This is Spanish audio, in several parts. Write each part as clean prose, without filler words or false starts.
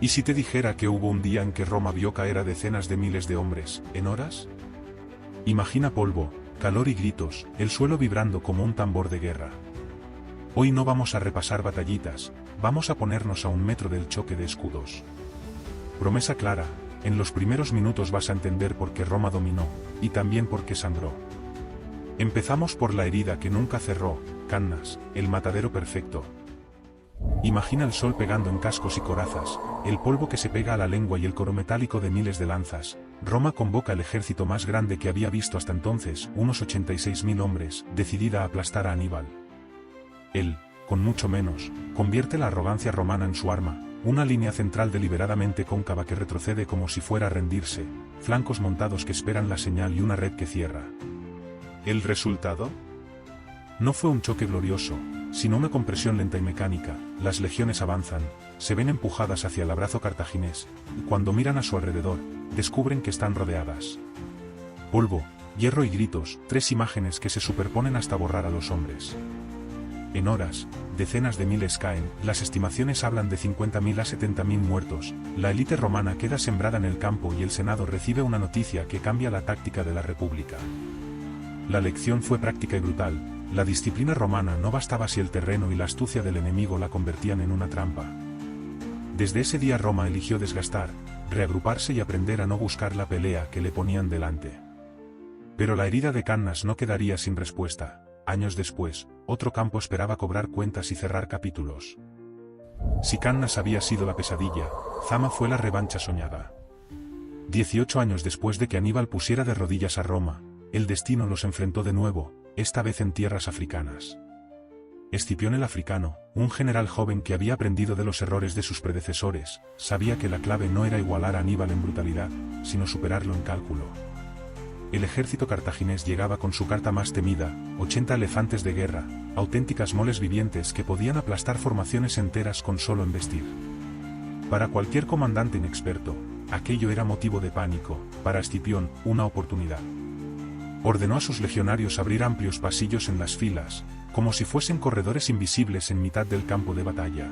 ¿Y si te dijera que hubo un día en que Roma vio caer a decenas de miles de hombres, en horas? Imagina polvo, calor y gritos, el suelo vibrando como un tambor de guerra. Hoy no vamos a repasar batallitas, vamos a ponernos a 1 metro del choque de escudos. Promesa clara, en los primeros minutos vas a entender por qué Roma dominó, y también por qué sangró. Empezamos por la herida que nunca cerró, Cannas, el matadero perfecto. Imagina el sol pegando en cascos y corazas, el polvo que se pega a la lengua y el coro metálico de miles de lanzas. Roma convoca el ejército más grande que había visto hasta entonces, unos 86.000 hombres, decidida a aplastar a Aníbal. Él, con mucho menos, convierte la arrogancia romana en su arma, una línea central deliberadamente cóncava que retrocede como si fuera a rendirse, flancos montados que esperan la señal y una red que cierra. ¿El resultado? No fue un choque glorioso, sino una compresión lenta y mecánica. Las legiones avanzan, se ven empujadas hacia el abrazo cartaginés, y cuando miran a su alrededor, descubren que están rodeadas. Polvo, hierro y gritos, 3 imágenes que se superponen hasta borrar a los hombres. En horas, decenas de miles caen, las estimaciones hablan de 50.000 a 70.000 muertos, la élite romana queda sembrada en el campo y el Senado recibe una noticia que cambia la táctica de la República. La lección fue práctica y brutal. La disciplina romana no bastaba si el terreno y la astucia del enemigo la convertían en una trampa. Desde ese día Roma eligió desgastar, reagruparse y aprender a no buscar la pelea que le ponían delante. Pero la herida de Cannas no quedaría sin respuesta. Años después, otro campo esperaba cobrar cuentas y cerrar capítulos. Si Cannas había sido la pesadilla, Zama fue la revancha soñada. 18 años después de que Aníbal pusiera de rodillas a Roma, el destino los enfrentó de nuevo, esta vez en tierras africanas. Escipión el africano, un general joven que había aprendido de los errores de sus predecesores, sabía que la clave no era igualar a Aníbal en brutalidad, sino superarlo en cálculo. El ejército cartaginés llegaba con su carta más temida, 80 elefantes de guerra, auténticas moles vivientes que podían aplastar formaciones enteras con solo embestir. Para cualquier comandante inexperto, aquello era motivo de pánico, para Escipión, una oportunidad. Ordenó a sus legionarios abrir amplios pasillos en las filas, como si fuesen corredores invisibles en mitad del campo de batalla.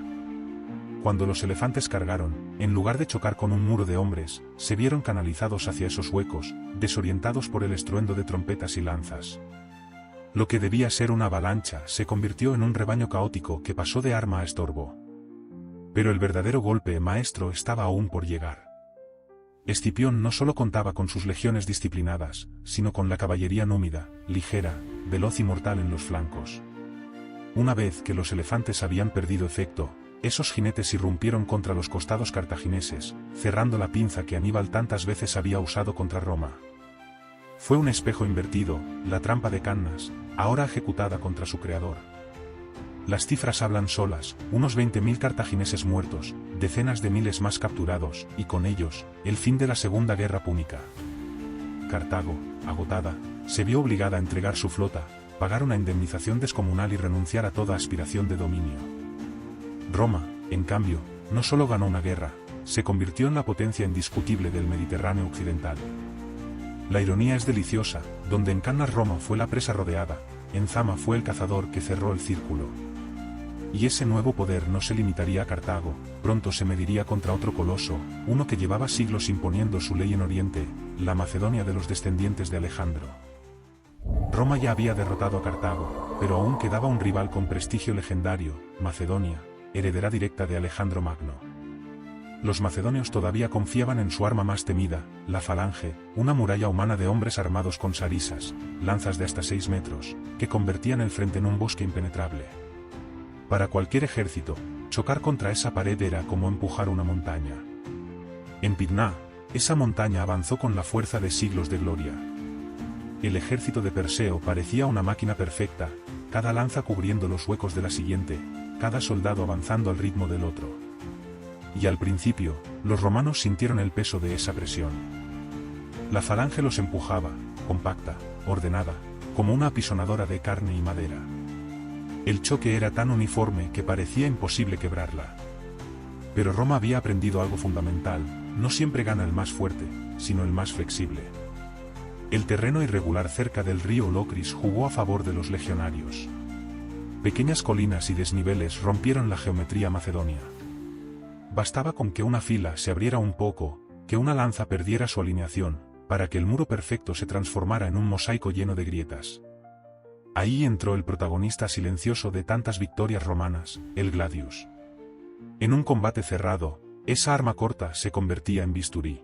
Cuando los elefantes cargaron, en lugar de chocar con un muro de hombres, se vieron canalizados hacia esos huecos, desorientados por el estruendo de trompetas y lanzas. Lo que debía ser una avalancha se convirtió en un rebaño caótico que pasó de arma a estorbo. Pero el verdadero golpe maestro estaba aún por llegar. Escipión no solo contaba con sus legiones disciplinadas, sino con la caballería númida, ligera, veloz y mortal en los flancos. Una vez que los elefantes habían perdido efecto, esos jinetes irrumpieron contra los costados cartagineses, cerrando la pinza que Aníbal tantas veces había usado contra Roma. Fue un espejo invertido, la trampa de Cannas, ahora ejecutada contra su creador. Las cifras hablan solas, unos 20.000 cartagineses muertos, decenas de miles más capturados, y con ellos, el fin de la Segunda Guerra Púnica. Cartago, agotada, se vio obligada a entregar su flota, pagar una indemnización descomunal y renunciar a toda aspiración de dominio. Roma, en cambio, no solo ganó una guerra, se convirtió en la potencia indiscutible del Mediterráneo occidental. La ironía es deliciosa, donde en Cannas Roma fue la presa rodeada, en Zama fue el cazador que cerró el círculo. Y ese nuevo poder no se limitaría a Cartago, pronto se mediría contra otro coloso, uno que llevaba siglos imponiendo su ley en Oriente, la Macedonia de los descendientes de Alejandro. Roma ya había derrotado a Cartago, pero aún quedaba un rival con prestigio legendario, Macedonia, heredera directa de Alejandro Magno. Los macedonios todavía confiaban en su arma más temida, la falange, una muralla humana de hombres armados con sarisas, lanzas de hasta 6 metros, que convertían el frente en un bosque impenetrable. Para cualquier ejército, chocar contra esa pared era como empujar una montaña. En Pydna, esa montaña avanzó con la fuerza de siglos de gloria. El ejército de Perseo parecía una máquina perfecta, cada lanza cubriendo los huecos de la siguiente, cada soldado avanzando al ritmo del otro. Y al principio, los romanos sintieron el peso de esa presión. La falange los empujaba, compacta, ordenada, como una apisonadora de carne y madera. El choque era tan uniforme que parecía imposible quebrarla. Pero Roma había aprendido algo fundamental, no siempre gana el más fuerte, sino el más flexible. El terreno irregular cerca del río Locris jugó a favor de los legionarios. Pequeñas colinas y desniveles rompieron la geometría macedonia. Bastaba con que una fila se abriera un poco, que una lanza perdiera su alineación, para que el muro perfecto se transformara en un mosaico lleno de grietas. Ahí entró el protagonista silencioso de tantas victorias romanas, el gladius. En un combate cerrado, esa arma corta se convertía en bisturí.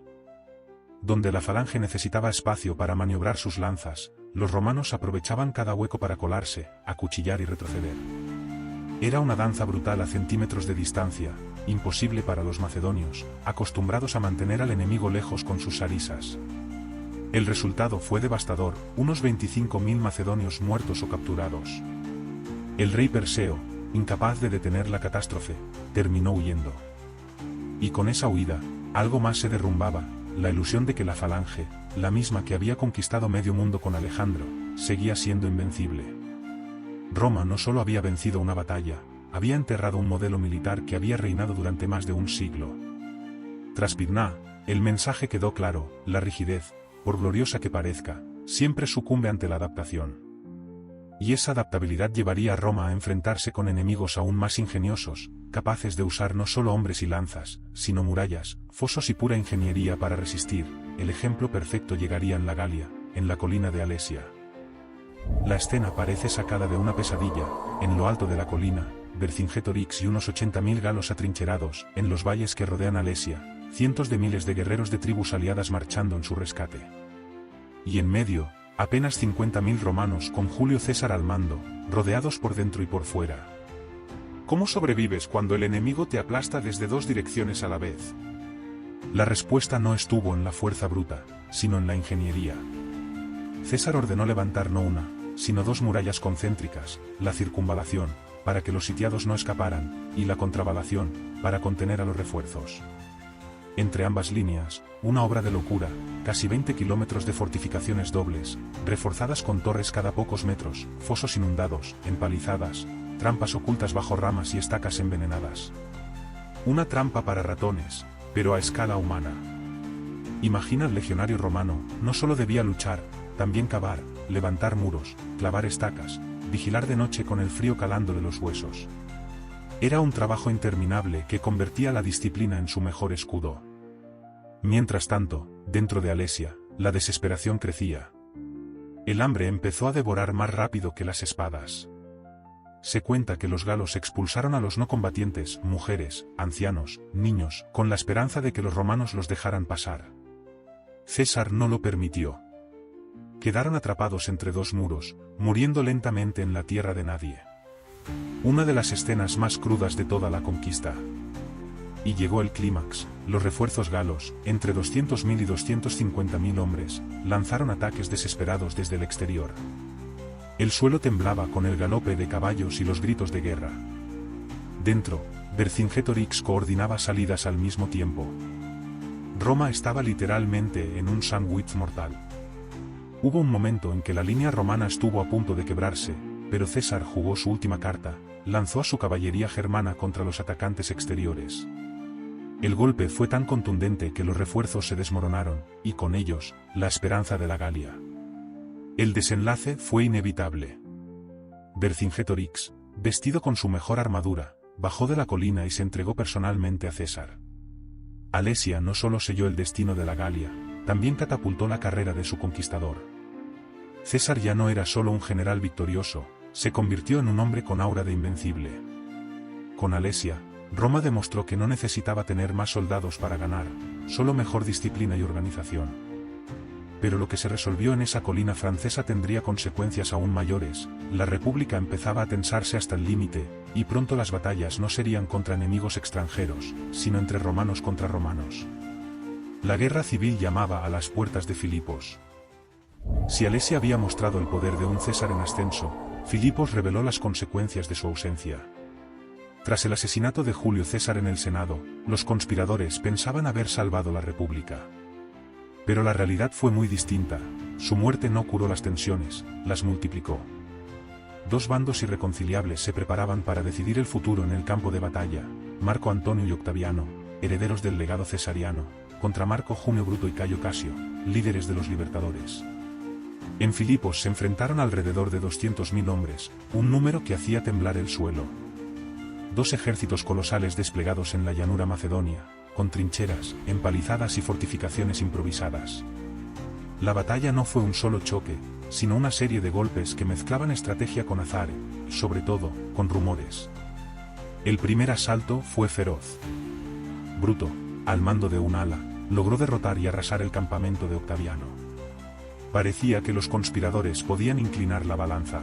Donde la falange necesitaba espacio para maniobrar sus lanzas, los romanos aprovechaban cada hueco para colarse, acuchillar y retroceder. Era una danza brutal a centímetros de distancia, imposible para los macedonios, acostumbrados a mantener al enemigo lejos con sus sarisas. El resultado fue devastador, unos 25.000 macedonios muertos o capturados. El rey Perseo, incapaz de detener la catástrofe, terminó huyendo. Y con esa huida, algo más se derrumbaba, la ilusión de que la falange, la misma que había conquistado medio mundo con Alejandro, seguía siendo invencible. Roma no solo había vencido una batalla, había enterrado un modelo militar que había reinado durante más de un siglo. Tras Pydna, el mensaje quedó claro: la rigidez, por gloriosa que parezca, siempre sucumbe ante la adaptación. Y esa adaptabilidad llevaría a Roma a enfrentarse con enemigos aún más ingeniosos, capaces de usar no solo hombres y lanzas, sino murallas, fosos y pura ingeniería para resistir. El ejemplo perfecto llegaría en la Galia, en la colina de Alesia. La escena parece sacada de una pesadilla. En lo alto de la colina, Vercingetorix y unos 80.000 galos atrincherados, en los valles que rodean Alesia, cientos de miles de guerreros de tribus aliadas marchando en su rescate. Y en medio, apenas 50.000 romanos con Julio César al mando, rodeados por dentro y por fuera. ¿Cómo sobrevives cuando el enemigo te aplasta desde dos direcciones a la vez? La respuesta no estuvo en la fuerza bruta, sino en la ingeniería. César ordenó levantar no una, sino dos murallas concéntricas, la circunvalación, para que los sitiados no escaparan, y la contravalación, para contener a los refuerzos. Entre ambas líneas, una obra de locura, casi 20 kilómetros de fortificaciones dobles, reforzadas con torres cada pocos metros, fosos inundados, empalizadas, trampas ocultas bajo ramas y estacas envenenadas. Una trampa para ratones, pero a escala humana. Imagina al legionario romano, no solo debía luchar, también cavar, levantar muros, clavar estacas, vigilar de noche con el frío calándole los huesos. Era un trabajo interminable que convertía la disciplina en su mejor escudo. Mientras tanto, dentro de Alesia, la desesperación crecía. El hambre empezó a devorar más rápido que las espadas. Se cuenta que los galos expulsaron a los no combatientes, mujeres, ancianos, niños, con la esperanza de que los romanos los dejaran pasar. César no lo permitió. Quedaron atrapados entre dos muros, muriendo lentamente en la tierra de nadie. Una de las escenas más crudas de toda la conquista. Y llegó el clímax. Los refuerzos galos, entre 200.000 y 250.000 hombres, lanzaron ataques desesperados desde el exterior. El suelo temblaba con el galope de caballos y los gritos de guerra. Dentro, Vercingetorix coordinaba salidas al mismo tiempo. Roma estaba literalmente en un sándwich mortal. Hubo un momento en que la línea romana estuvo a punto de quebrarse, pero César jugó su última carta, lanzó a su caballería germana contra los atacantes exteriores. El golpe fue tan contundente que los refuerzos se desmoronaron, y con ellos, la esperanza de la Galia. El desenlace fue inevitable. Vercingetorix, vestido con su mejor armadura, bajó de la colina y se entregó personalmente a César. Alesia no solo selló el destino de la Galia, también catapultó la carrera de su conquistador. César ya no era solo un general victorioso, se convirtió en un hombre con aura de invencible. Con Alesia, Roma demostró que no necesitaba tener más soldados para ganar, solo mejor disciplina y organización. Pero lo que se resolvió en esa colina francesa tendría consecuencias aún mayores. La república empezaba a tensarse hasta el límite, y pronto las batallas no serían contra enemigos extranjeros, sino entre romanos contra romanos. La guerra civil llamaba a las puertas de Filipos. Si Alesia había mostrado el poder de un César en ascenso, Filipos reveló las consecuencias de su ausencia. Tras el asesinato de Julio César en el Senado, los conspiradores pensaban haber salvado la república. Pero la realidad fue muy distinta. Su muerte no curó las tensiones, las multiplicó. Dos bandos irreconciliables se preparaban para decidir el futuro en el campo de batalla: Marco Antonio y Octaviano, herederos del legado cesariano, contra Marco Junio Bruto y Cayo Casio, líderes de los libertadores. En Filipos se enfrentaron alrededor de 200.000 hombres, un número que hacía temblar el suelo. dos ejércitos colosales desplegados en la llanura macedonia, con trincheras, empalizadas y fortificaciones improvisadas. La batalla no fue un solo choque, sino una serie de golpes que mezclaban estrategia con azar, y sobre todo, con rumores. El primer asalto fue feroz. Bruto, al mando de un ala, logró derrotar y arrasar el campamento de Octaviano. Parecía que los conspiradores podían inclinar la balanza.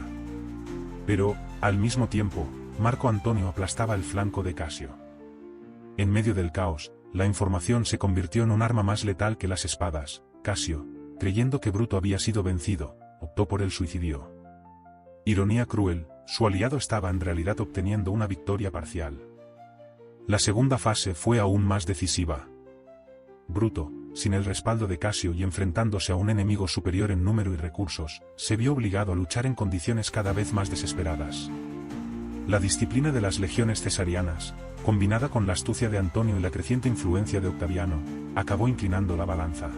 Pero, al mismo tiempo, Marco Antonio aplastaba el flanco de Casio. En medio del caos, la información se convirtió en un arma más letal que las espadas. Casio, creyendo que Bruto había sido vencido, optó por el suicidio. Ironía cruel, su aliado estaba en realidad obteniendo una victoria parcial. La segunda fase fue aún más decisiva. Bruto, sin el respaldo de Casio y enfrentándose a un enemigo superior en número y recursos, se vio obligado a luchar en condiciones cada vez más desesperadas. La disciplina de las legiones cesarianas, combinada con la astucia de Antonio y la creciente influencia de Octaviano, acabó inclinando la balanza.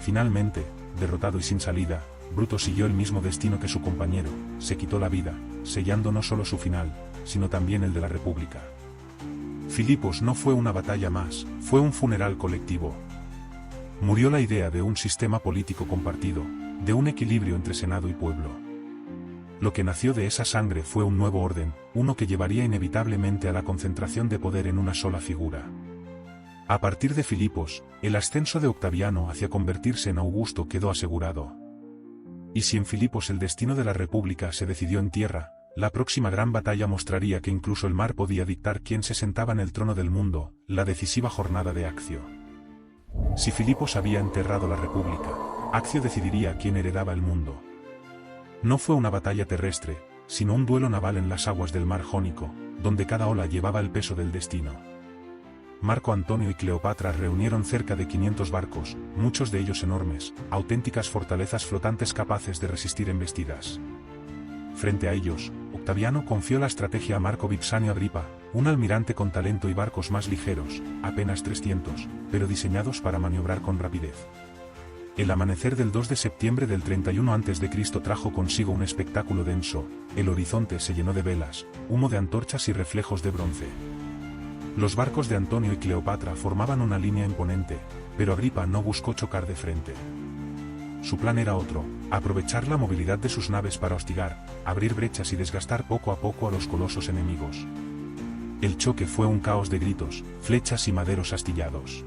Finalmente, derrotado y sin salida, Bruto siguió el mismo destino que su compañero, se quitó la vida, sellando no solo su final, sino también el de la República. Filipos no fue una batalla más, fue un funeral colectivo. Murió la idea de un sistema político compartido, de un equilibrio entre Senado y pueblo. Lo que nació de esa sangre fue un nuevo orden, uno que llevaría inevitablemente a la concentración de poder en una sola figura. A partir de Filipos, el ascenso de Octaviano hacia convertirse en Augusto quedó asegurado. Y si en Filipos el destino de la República se decidió en tierra, la próxima gran batalla mostraría que incluso el mar podía dictar quién se sentaba en el trono del mundo, la decisiva jornada de Accio. Si Filipos había enterrado la República, Accio decidiría quién heredaba el mundo. No fue una batalla terrestre, sino un duelo naval en las aguas del mar Jónico, donde cada ola llevaba el peso del destino. Marco Antonio y Cleopatra reunieron cerca de 500 barcos, muchos de ellos enormes, auténticas fortalezas flotantes capaces de resistir embestidas. Frente a ellos, Octaviano confió la estrategia a Marco Vipsanio Agripa, un almirante con talento y barcos más ligeros, apenas 300, pero diseñados para maniobrar con rapidez. El amanecer del 2 de septiembre del 31 a.C. trajo consigo un espectáculo denso, el horizonte se llenó de velas, humo de antorchas y reflejos de bronce. Los barcos de Antonio y Cleopatra formaban una línea imponente, pero Agripa no buscó chocar de frente. Su plan era otro, aprovechar la movilidad de sus naves para hostigar, abrir brechas y desgastar poco a poco a los colosos enemigos. El choque fue un caos de gritos, flechas y maderos astillados.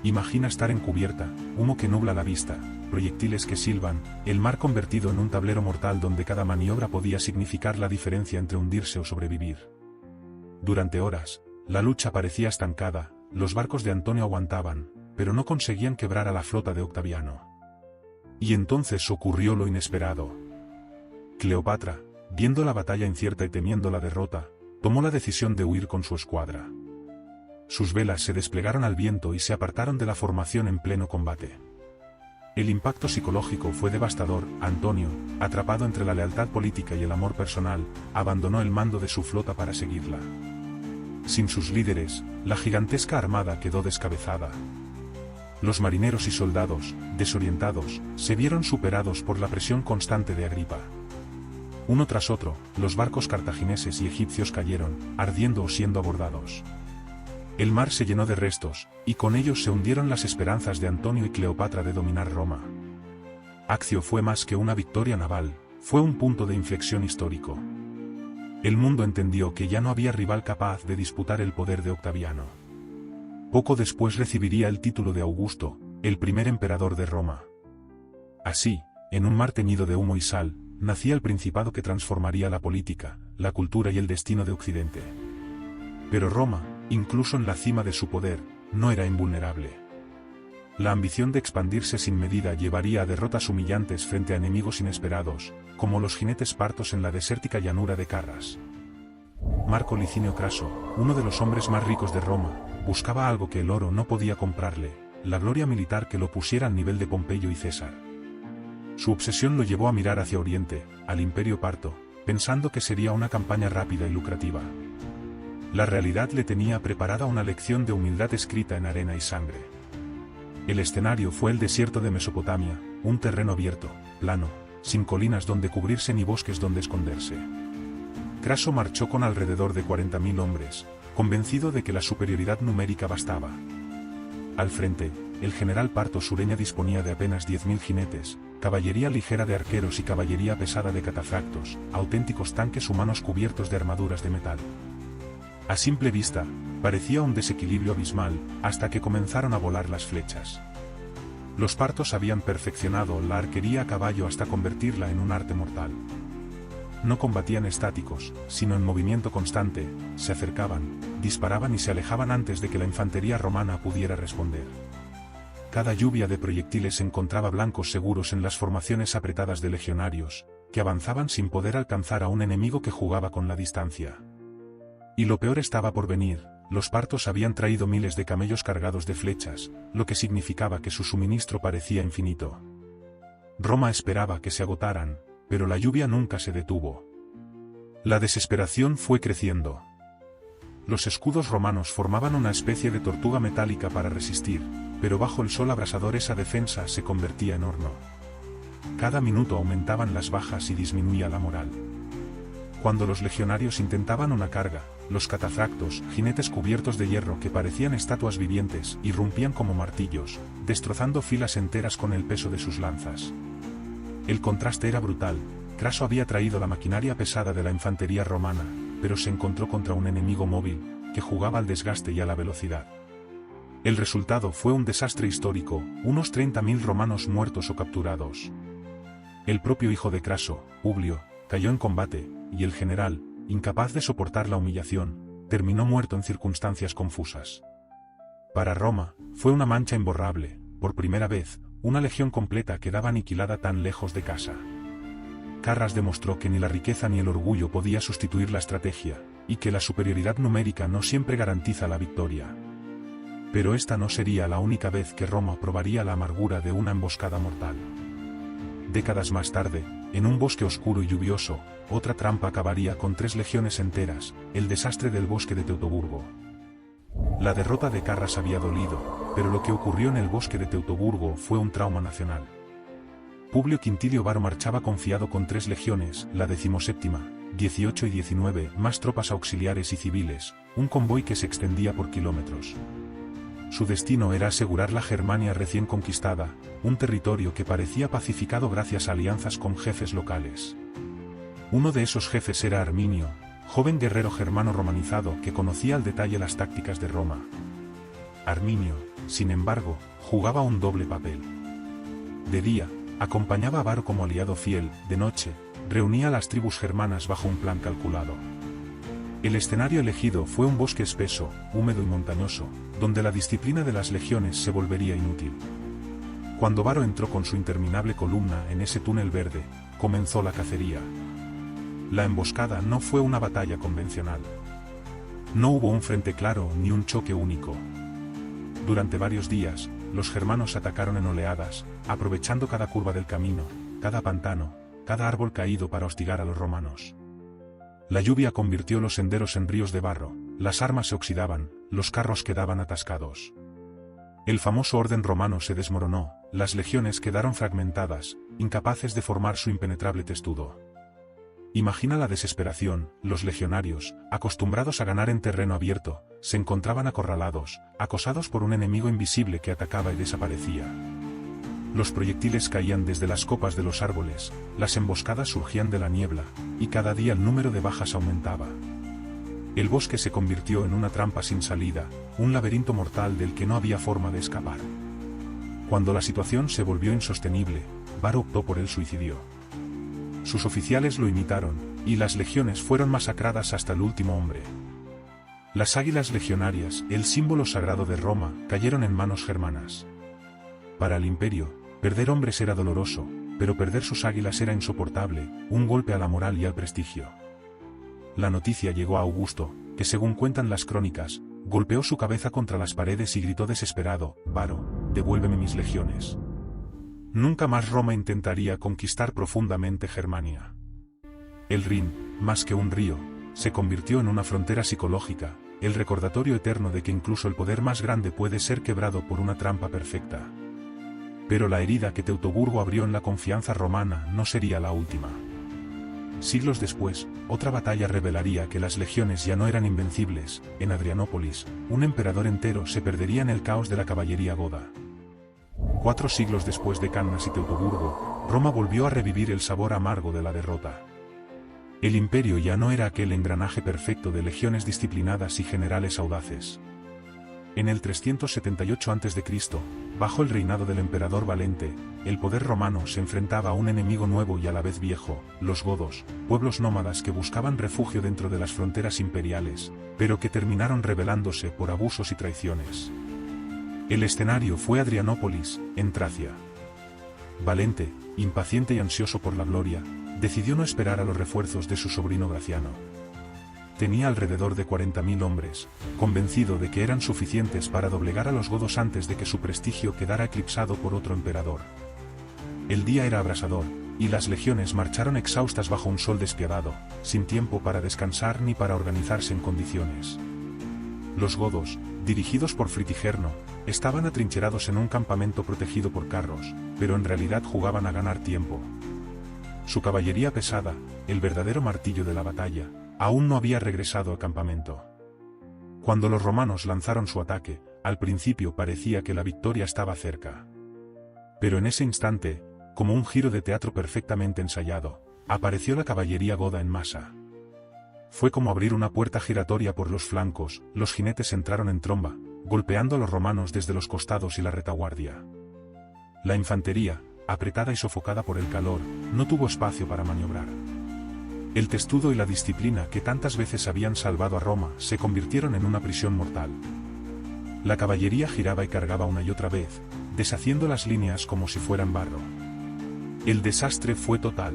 Imagina estar en cubierta, humo que nubla la vista, proyectiles que silban, el mar convertido en un tablero mortal donde cada maniobra podía significar la diferencia entre hundirse o sobrevivir. Durante horas, la lucha parecía estancada, los barcos de Antonio aguantaban, pero no conseguían quebrar a la flota de Octaviano. Y entonces ocurrió lo inesperado. Cleopatra, viendo la batalla incierta y temiendo la derrota, tomó la decisión de huir con su escuadra. Sus velas se desplegaron al viento y se apartaron de la formación en pleno combate. El impacto psicológico fue devastador. Antonio, atrapado entre la lealtad política y el amor personal, abandonó el mando de su flota para seguirla. Sin sus líderes, la gigantesca armada quedó descabezada. Los marineros y soldados, desorientados, se vieron superados por la presión constante de Agripa. Uno tras otro, los barcos cartagineses y egipcios cayeron, ardiendo o siendo abordados. El mar se llenó de restos, y con ellos se hundieron las esperanzas de Antonio y Cleopatra de dominar Roma. Accio fue más que una victoria naval, fue un punto de inflexión histórico. El mundo entendió que ya no había rival capaz de disputar el poder de Octaviano. Poco después recibiría el título de Augusto, el primer emperador de Roma. Así, en un mar teñido de humo y sal, nacía el principado que transformaría la política, la cultura y el destino de Occidente. Pero Roma, incluso en la cima de su poder, no era invulnerable. La ambición de expandirse sin medida llevaría a derrotas humillantes frente a enemigos inesperados, como los jinetes partos en la desértica llanura de Carras. Marco Licinio Craso, uno de los hombres más ricos de Roma, buscaba algo que el oro no podía comprarle, la gloria militar que lo pusiera al nivel de Pompeyo y César. Su obsesión lo llevó a mirar hacia Oriente, al Imperio Parto, pensando que sería una campaña rápida y lucrativa. La realidad le tenía preparada una lección de humildad escrita en arena y sangre. El escenario fue el desierto de Mesopotamia, un terreno abierto, plano, sin colinas donde cubrirse ni bosques donde esconderse. Craso marchó con alrededor de 40.000 hombres, convencido de que la superioridad numérica bastaba. Al frente, el general Parto Sureña disponía de apenas 10.000 jinetes, caballería ligera de arqueros y caballería pesada de catafractos, auténticos tanques humanos cubiertos de armaduras de metal. A simple vista, parecía un desequilibrio abismal, hasta que comenzaron a volar las flechas. Los partos habían perfeccionado la arquería a caballo hasta convertirla en un arte mortal. No combatían estáticos, sino en movimiento constante, se acercaban, disparaban y se alejaban antes de que la infantería romana pudiera responder. Cada lluvia de proyectiles encontraba blancos seguros en las formaciones apretadas de legionarios, que avanzaban sin poder alcanzar a un enemigo que jugaba con la distancia. Y lo peor estaba por venir, los partos habían traído miles de camellos cargados de flechas, lo que significaba que su suministro parecía infinito. Roma esperaba que se agotaran, pero la lluvia nunca se detuvo. La desesperación fue creciendo. Los escudos romanos formaban una especie de tortuga metálica para resistir, pero bajo el sol abrasador esa defensa se convertía en horno. Cada minuto aumentaban las bajas y disminuía la moral. Cuando los legionarios intentaban una carga, los catafractos, jinetes cubiertos de hierro que parecían estatuas vivientes, irrumpían como martillos, destrozando filas enteras con el peso de sus lanzas. El contraste era brutal. Craso había traído la maquinaria pesada de la infantería romana, pero se encontró contra un enemigo móvil, que jugaba al desgaste y a la velocidad. El resultado fue un desastre histórico, unos 30.000 romanos muertos o capturados. El propio hijo de Craso, Publio, cayó en combate, y el general, incapaz de soportar la humillación, terminó muerto en circunstancias confusas. Para Roma, fue una mancha imborrable, por primera vez, una legión completa quedaba aniquilada tan lejos de casa. Carras demostró que ni la riqueza ni el orgullo podía sustituir la estrategia, y que la superioridad numérica no siempre garantiza la victoria. Pero esta no sería la única vez que Roma probaría la amargura de una emboscada mortal. Décadas más tarde, en un bosque oscuro y lluvioso, otra trampa acabaría con 3 legiones enteras, el desastre del bosque de Teutoburgo. La derrota de Carras había dolido, pero lo que ocurrió en el bosque de Teutoburgo fue un trauma nacional. Publio Quintilio Varo marchaba confiado con 3 legiones, la 17ª, 18 y 19, más tropas auxiliares y civiles, un convoy que se extendía por kilómetros. Su destino era asegurar la Germania recién conquistada, un territorio que parecía pacificado gracias a alianzas con jefes locales. Uno de esos jefes era Arminio, joven guerrero germano romanizado que conocía al detalle las tácticas de Roma. Arminio, sin embargo, jugaba un doble papel. De día, acompañaba a Varo como aliado fiel, de noche, reunía a las tribus germanas bajo un plan calculado. El escenario elegido fue un bosque espeso, húmedo y montañoso, donde la disciplina de las legiones se volvería inútil. Cuando Varo entró con su interminable columna en ese túnel verde, comenzó la cacería. La emboscada no fue una batalla convencional. No hubo un frente claro ni un choque único. Durante varios días, los germanos atacaron en oleadas, aprovechando cada curva del camino, cada pantano, cada árbol caído para hostigar a los romanos. La lluvia convirtió los senderos en ríos de barro, las armas se oxidaban, los carros quedaban atascados. El famoso orden romano se desmoronó, las legiones quedaron fragmentadas, incapaces de formar su impenetrable testudo. Imagina la desesperación, los legionarios, acostumbrados a ganar en terreno abierto, se encontraban acorralados, acosados por un enemigo invisible que atacaba y desaparecía. Los proyectiles caían desde las copas de los árboles, las emboscadas surgían de la niebla, y cada día el número de bajas aumentaba. El bosque se convirtió en una trampa sin salida, un laberinto mortal del que no había forma de escapar. Cuando la situación se volvió insostenible, Varo optó por el suicidio. Sus oficiales lo imitaron, y las legiones fueron masacradas hasta el último hombre. Las águilas legionarias, el símbolo sagrado de Roma, cayeron en manos germanas. Para el imperio, perder hombres era doloroso, pero perder sus águilas era insoportable, un golpe a la moral y al prestigio. La noticia llegó a Augusto, que según cuentan las crónicas, golpeó su cabeza contra las paredes y gritó desesperado: «Varo, devuélveme mis legiones». Nunca más Roma intentaría conquistar profundamente Germania. El Rin, más que un río, se convirtió en una frontera psicológica, el recordatorio eterno de que incluso el poder más grande puede ser quebrado por una trampa perfecta. Pero la herida que Teutoburgo abrió en la confianza romana no sería la última. Siglos después, otra batalla revelaría que las legiones ya no eran invencibles. En Adrianópolis, un emperador entero se perdería en el caos de la caballería goda. 4 siglos después de Cannas y Teutoburgo, Roma volvió a revivir el sabor amargo de la derrota. El imperio ya no era aquel engranaje perfecto de legiones disciplinadas y generales audaces. En el 378 a.C., bajo el reinado del emperador Valente, el poder romano se enfrentaba a un enemigo nuevo y a la vez viejo, los godos, pueblos nómadas que buscaban refugio dentro de las fronteras imperiales, pero que terminaron rebelándose por abusos y traiciones. El escenario fue Adrianópolis, en Tracia. Valente, impaciente y ansioso por la gloria, decidió no esperar a los refuerzos de su sobrino Graciano. Tenía alrededor de 40.000 hombres, convencido de que eran suficientes para doblegar a los godos antes de que su prestigio quedara eclipsado por otro emperador. El día era abrasador, y las legiones marcharon exhaustas bajo un sol despiadado, sin tiempo para descansar ni para organizarse en condiciones. Los godos, dirigidos por Fritigerno, estaban atrincherados en un campamento protegido por carros, pero en realidad jugaban a ganar tiempo. Su caballería pesada, el verdadero martillo de la batalla, aún no había regresado al campamento. Cuando los romanos lanzaron su ataque, al principio parecía que la victoria estaba cerca. Pero en ese instante, como un giro de teatro perfectamente ensayado, apareció la caballería goda en masa. Fue como abrir una puerta giratoria por los flancos, los jinetes entraron en tromba, golpeando a los romanos desde los costados y la retaguardia. La infantería, apretada y sofocada por el calor, no tuvo espacio para maniobrar. El testudo y la disciplina que tantas veces habían salvado a Roma se convirtieron en una prisión mortal. La caballería giraba y cargaba una y otra vez, deshaciendo las líneas como si fueran barro. El desastre fue total.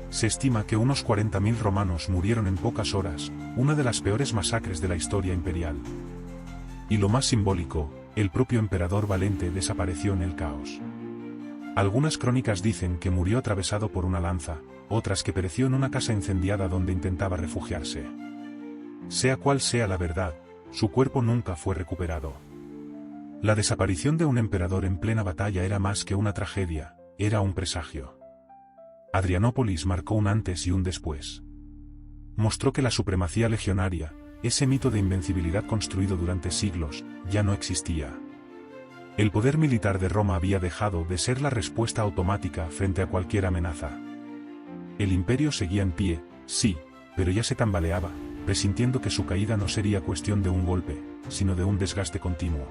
Se estima que unos 40.000 romanos murieron en pocas horas, una de las peores masacres de la historia imperial. Y lo más simbólico, el propio emperador Valente desapareció en el caos. Algunas crónicas dicen que murió atravesado por una lanza, otras que pereció en una casa incendiada donde intentaba refugiarse. Sea cual sea la verdad, su cuerpo nunca fue recuperado. La desaparición de un emperador en plena batalla era más que una tragedia, era un presagio. Adrianópolis marcó un antes y un después. Mostró que la supremacía legionaria, ese mito de invencibilidad construido durante siglos, ya no existía. El poder militar de Roma había dejado de ser la respuesta automática frente a cualquier amenaza. El imperio seguía en pie, sí, pero ya se tambaleaba, presintiendo que su caída no sería cuestión de un golpe, sino de un desgaste continuo.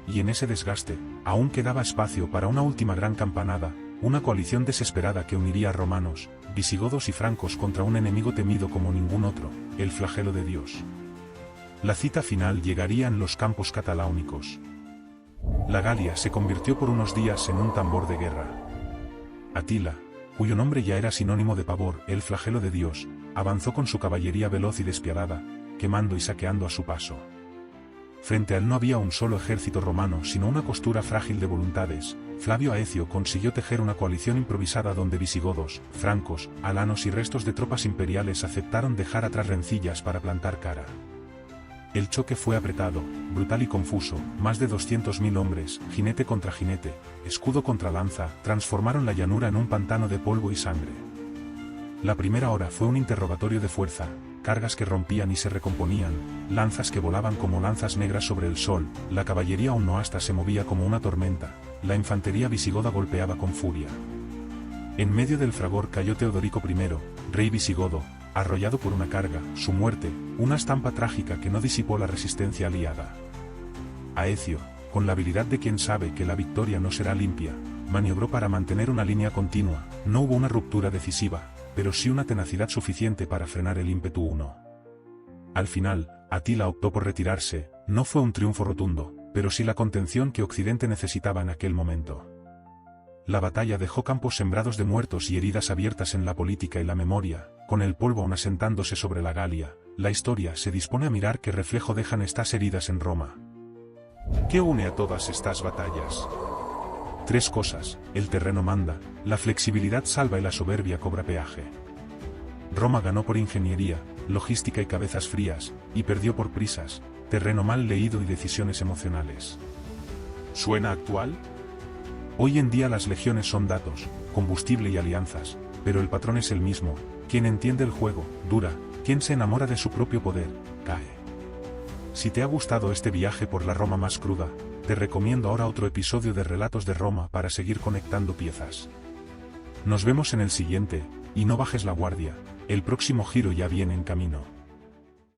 Y en ese desgaste, aún quedaba espacio para una última gran campanada, una coalición desesperada que uniría a romanos, visigodos y francos contra un enemigo temido como ningún otro, el flagelo de Dios. La cita final llegaría en los campos cataláunicos. La Galia se convirtió por unos días en un tambor de guerra. Atila, cuyo nombre ya era sinónimo de pavor, el flagelo de Dios, avanzó con su caballería veloz y despiadada, quemando y saqueando a su paso. Frente a él no había un solo ejército romano sino una costura frágil de voluntades. Flavio Aecio consiguió tejer una coalición improvisada donde visigodos, francos, alanos y restos de tropas imperiales aceptaron dejar atrás rencillas para plantar cara. El choque fue apretado, brutal y confuso, más de 200.000 hombres, jinete contra jinete, escudo contra lanza, transformaron la llanura en un pantano de polvo y sangre. La primera hora fue un interrogatorio de fuerza, cargas que rompían y se recomponían, lanzas que volaban como lanzas negras sobre el sol, la caballería aún no hasta se movía como una tormenta, la infantería visigoda golpeaba con furia. En medio del fragor cayó Teodorico I, rey visigodo, arrollado por una carga, su muerte, una estampa trágica que no disipó la resistencia aliada. Aecio, con la habilidad de quien sabe que la victoria no será limpia, maniobró para mantener una línea continua, no hubo una ruptura decisiva, pero sí una tenacidad suficiente para frenar el ímpetu huno. Al final, Atila optó por retirarse, no fue un triunfo rotundo, pero sí la contención que Occidente necesitaba en aquel momento. La batalla dejó campos sembrados de muertos y heridas abiertas en la política y la memoria, con el polvo aún asentándose sobre la Galia, la historia se dispone a mirar qué reflejo dejan estas heridas en Roma. ¿Qué une a todas estas batallas? 3 cosas, el terreno manda, la flexibilidad salva y la soberbia cobra peaje. Roma ganó por ingeniería, logística y cabezas frías, y perdió por prisas, terreno mal leído y decisiones emocionales. ¿Suena actual? Hoy en día las legiones son datos, combustible y alianzas, pero el patrón es el mismo, quien entiende el juego, dura, quien se enamora de su propio poder, cae. Si te ha gustado este viaje por la Roma más cruda, te recomiendo ahora otro episodio de Relatos de Roma para seguir conectando piezas. Nos vemos en el siguiente, y no bajes la guardia, el próximo giro ya viene en camino.